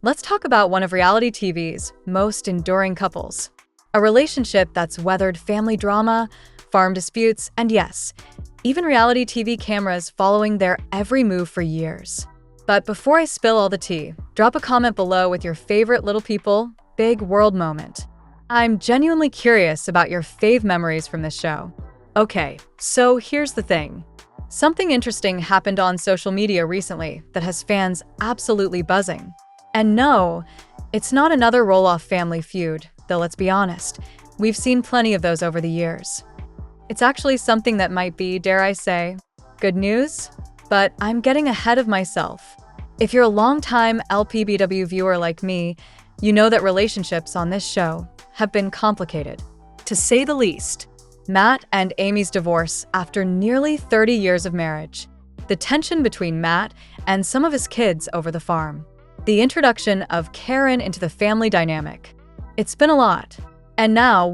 let's talk about one of reality TV's most enduring couples. A relationship that's weathered family drama, farm disputes, and yes, even reality TV cameras following their every move for years. But before I spill all the tea, drop a comment below with your favorite little people, big world moment. I'm genuinely curious about your fave memories from this show. Okay, so here's the thing. Something interesting happened on social media recently that has fans absolutely buzzing. And no, it's not another Roloff family feud, though let's be honest, we've seen plenty of those over the years. It's actually something that might be, dare I say, good news, but I'm getting ahead of myself. If you're a longtime LPBW viewer like me, you know that relationships on this show have been complicated, to say the least. Matt and Amy's divorce after nearly 30 years of marriage, the tension between Matt and some of his kids over the farm, the introduction of Caryn into the family dynamic. It's been a lot. And now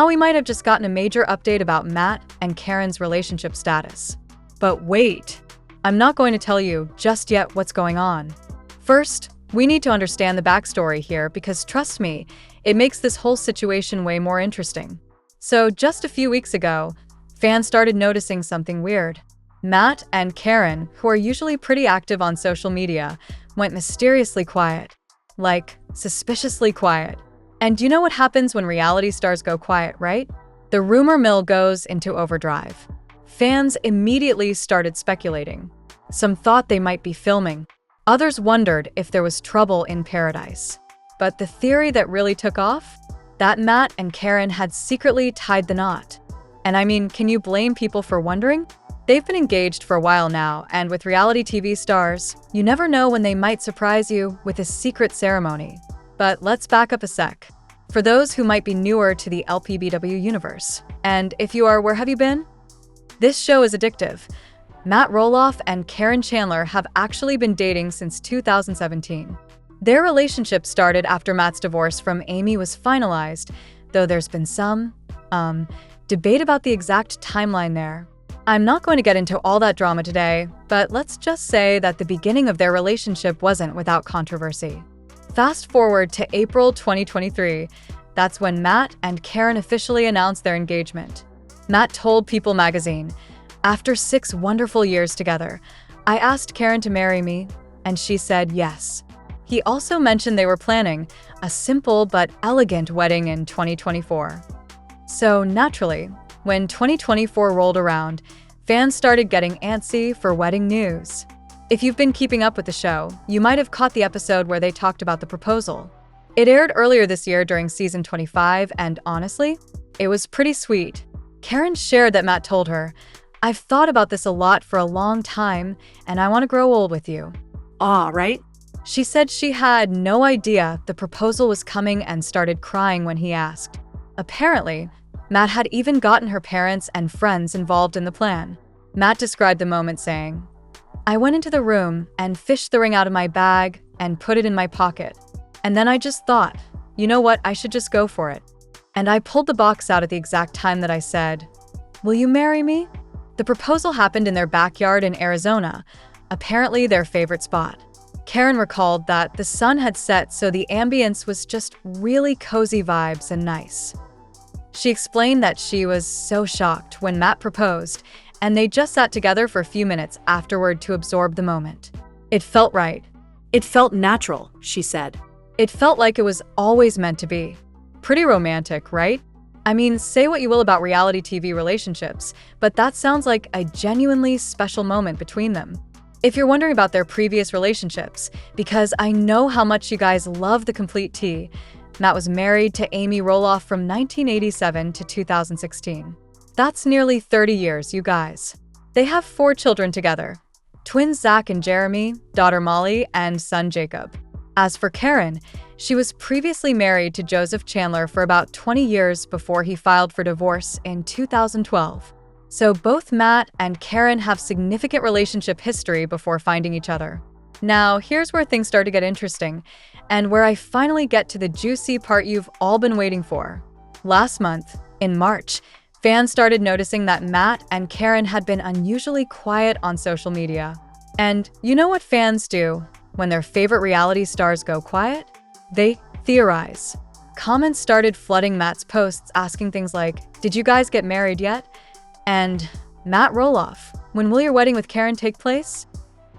we might have just gotten a major update about Matt and Caryn's relationship status. But wait, I'm not going to tell you just yet what's going on. First, we need to understand the backstory here because trust me, it makes this whole situation way more interesting. So just a few weeks ago, fans started noticing something weird. Matt and Caryn, who are usually pretty active on social media, went mysteriously quiet. Like, suspiciously quiet. And you know what happens when reality stars go quiet, right? The rumor mill goes into overdrive. Fans immediately started speculating. Some thought they might be filming. Others wondered if there was trouble in paradise. But the theory that really took off? That Matt and Caryn had secretly tied the knot. And I mean, can you blame people for wondering? They've been engaged for a while now, and with reality TV stars, you never know when they might surprise you with a secret ceremony. But let's back up a sec. For those who might be newer to the LPBW universe, and if you are, where have you been? This show is addictive. Matt Roloff and Caryn Chandler have actually been dating since 2017. Their relationship started after Matt's divorce from Amy was finalized, though there's been some, debate about the exact timeline there. I'm not going to get into all that drama today, but let's just say that the beginning of their relationship wasn't without controversy. Fast forward to April 2023, that's when Matt and Caryn officially announced their engagement. Matt told People magazine, "After 6 wonderful years together, I asked Caryn to marry me, and she said yes." He also mentioned they were planning a simple but elegant wedding in 2024. So naturally, when 2024 rolled around, fans started getting antsy for wedding news. If you've been keeping up with the show, you might have caught the episode where they talked about the proposal. It aired earlier this year during season 25, and honestly, it was pretty sweet. Caryn shared that Matt told her, "I've thought about this a lot for a long time, and I want to grow old with you." Aw, right? She said she had no idea the proposal was coming and started crying when he asked. Apparently, Matt had even gotten her parents and friends involved in the plan. Matt described the moment saying, "I went into the room and fished the ring out of my bag and put it in my pocket. And then I just thought, you know what, I should just go for it. And I pulled the box out at the exact time that I said, 'Will you marry me?'" The proposal happened in their backyard in Arizona, apparently their favorite spot. Caryn recalled that the sun had set, so the ambience was just really cozy vibes and nice. She explained that she was so shocked when Matt proposed, and they just sat together for a few minutes afterward to absorb the moment. It felt right. It felt natural, she said. It felt like it was always meant to be. Pretty romantic, right? I mean, say what you will about reality TV relationships, but that sounds like a genuinely special moment between them. If you're wondering about their previous relationships, because I know how much you guys love the complete tea, Matt was married to Amy Roloff from 1987 to 2016. That's nearly 30 years, you guys. They have 4 children together, twins Zach and Jeremy, daughter Molly, and son Jacob. As for Caryn, she was previously married to Joseph Chandler for about 20 years before he filed for divorce in 2012. So both Matt and Caryn have significant relationship history before finding each other. Now, here's where things start to get interesting, and where I finally get to the juicy part you've all been waiting for. Last month, in March, fans started noticing that Matt and Caryn had been unusually quiet on social media. And you know what fans do? when their favorite reality stars go quiet? They theorize. Comments started flooding Matt's posts asking things like, "Did you guys get married yet?" And, "Matt Roloff, when will your wedding with Caryn take place?"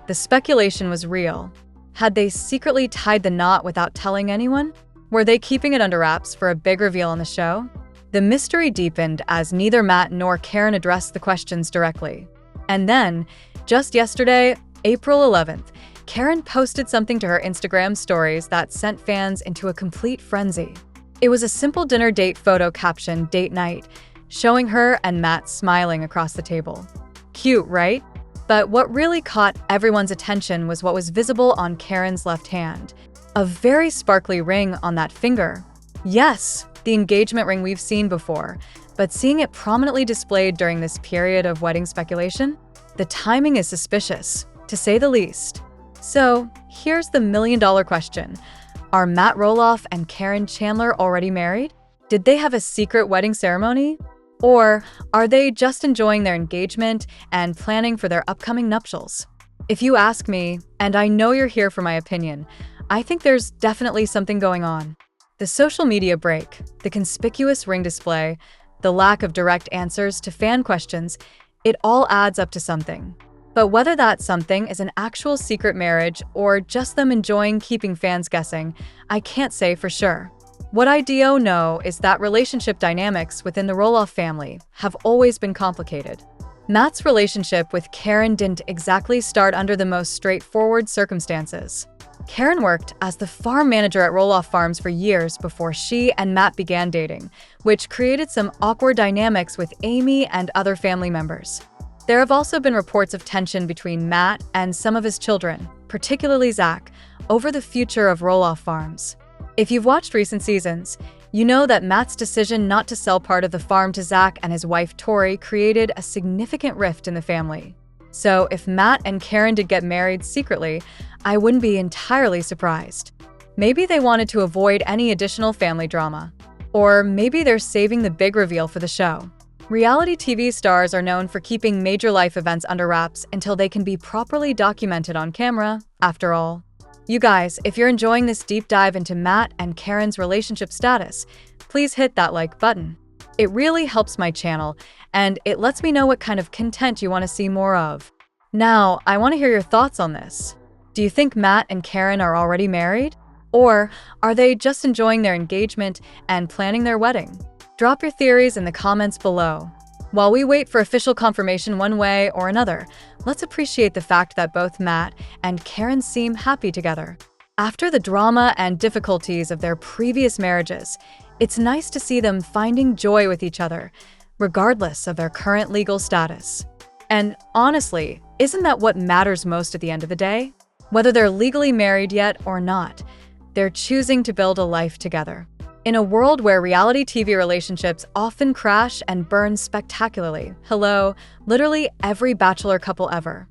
The speculation was real. Had they secretly tied the knot without telling anyone? Were they keeping it under wraps for a big reveal on the show? The mystery deepened as neither Matt nor Caryn addressed the questions directly. And then, just yesterday, April 11th, Caryn posted something to her Instagram stories that sent fans into a complete frenzy. It was a simple dinner date photo captioned "Date Night," showing her and Matt smiling across the table. Cute, right? But what really caught everyone's attention was what was visible on Caryn's left hand. A very sparkly ring on that finger. Yes, the engagement ring we've seen before, but seeing it prominently displayed during this period of wedding speculation? The timing is suspicious, to say the least. So, here's the million-dollar question. Are Matt Roloff and Caryn Chandler already married? Did they have a secret wedding ceremony? Or are they just enjoying their engagement and planning for their upcoming nuptials? If you ask me, and I know you're here for my opinion, I think there's definitely something going on. The social media break, the conspicuous ring display, the lack of direct answers to fan questions, it all adds up to something. But whether that something is an actual secret marriage or just them enjoying keeping fans guessing, I can't say for sure. What I do know is that relationship dynamics within the Roloff family have always been complicated. Matt's relationship with Caryn didn't exactly start under the most straightforward circumstances. Caryn worked as the farm manager at Roloff Farms for years before she and Matt began dating, which created some awkward dynamics with Amy and other family members. There have also been reports of tension between Matt and some of his children, particularly Zach, over the future of Roloff Farms. If you've watched recent seasons, you know that Matt's decision not to sell part of the farm to Zach and his wife Tori created a significant rift in the family. So if Matt and Caryn did get married secretly, I wouldn't be entirely surprised. Maybe they wanted to avoid any additional family drama. Or maybe they're saving the big reveal for the show. Reality TV stars are known for keeping major life events under wraps until they can be properly documented on camera, after all. You guys, if you're enjoying this deep dive into Matt and Caryn's relationship status, please hit that like button. It really helps my channel, and it lets me know what kind of content you want to see more of. Now, I want to hear your thoughts on this. Do you think Matt and Caryn are already married? Or are they just enjoying their engagement and planning their wedding? Drop your theories in the comments below. While we wait for official confirmation one way or another, let's appreciate the fact that both Matt and Caryn seem happy together. After the drama and difficulties of their previous marriages, it's nice to see them finding joy with each other, regardless of their current legal status. And honestly, isn't that what matters most at the end of the day? Whether they're legally married yet or not, they're choosing to build a life together. In a world where reality TV relationships often crash and burn spectacularly, hello, literally every bachelor couple ever.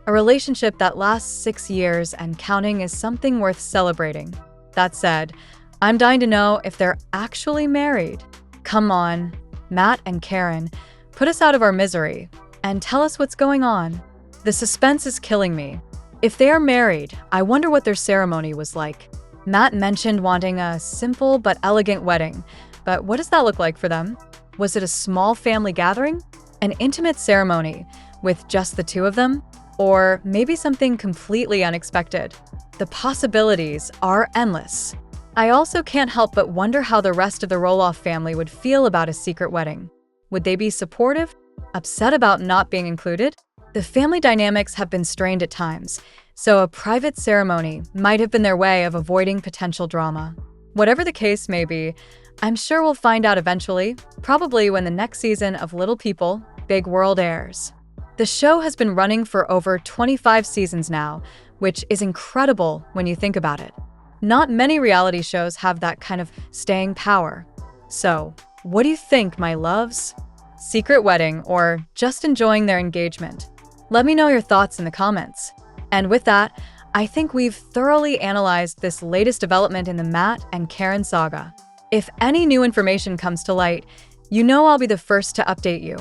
A relationship that lasts 6 years and counting is something worth celebrating. That said, I'm dying to know if they're actually married. Come on, Matt and Caryn, put us out of our misery and tell us what's going on. The suspense is killing me. If they are married, I wonder what their ceremony was like. Matt mentioned wanting a simple but elegant wedding, but what does that look like for them? Was it a small family gathering? An intimate ceremony with just the two of them? Or maybe something completely unexpected? The possibilities are endless. I also can't help but wonder how the rest of the Roloff family would feel about a secret wedding. Would they be supportive? Upset about not being included? The family dynamics have been strained at times, so a private ceremony might have been their way of avoiding potential drama. Whatever the case may be, I'm sure we'll find out eventually, probably when the next season of Little People, Big World airs. The show has been running for over 25 seasons now, which is incredible when you think about it. Not many reality shows have that kind of staying power. So, what do you think, my loves? Secret wedding or just enjoying their engagement? Let me know your thoughts in the comments. And with that, I think we've thoroughly analyzed this latest development in the Matt and Caryn saga. If any new information comes to light, you know I'll be the first to update you.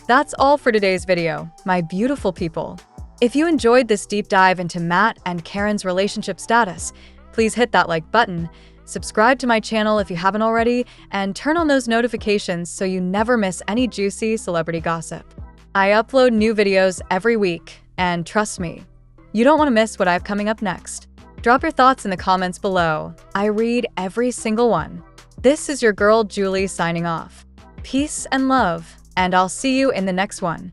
That's all for today's video, my beautiful people. If you enjoyed this deep dive into Matt and Caryn's relationship status, please hit that like button, subscribe to my channel if you haven't already, and turn on those notifications so you never miss any juicy celebrity gossip. I upload new videos every week, and trust me, you don't want to miss what I have coming up next. Drop your thoughts in the comments below. I read every single one. This is your girl Julie signing off. Peace and love, and I'll see you in the next one.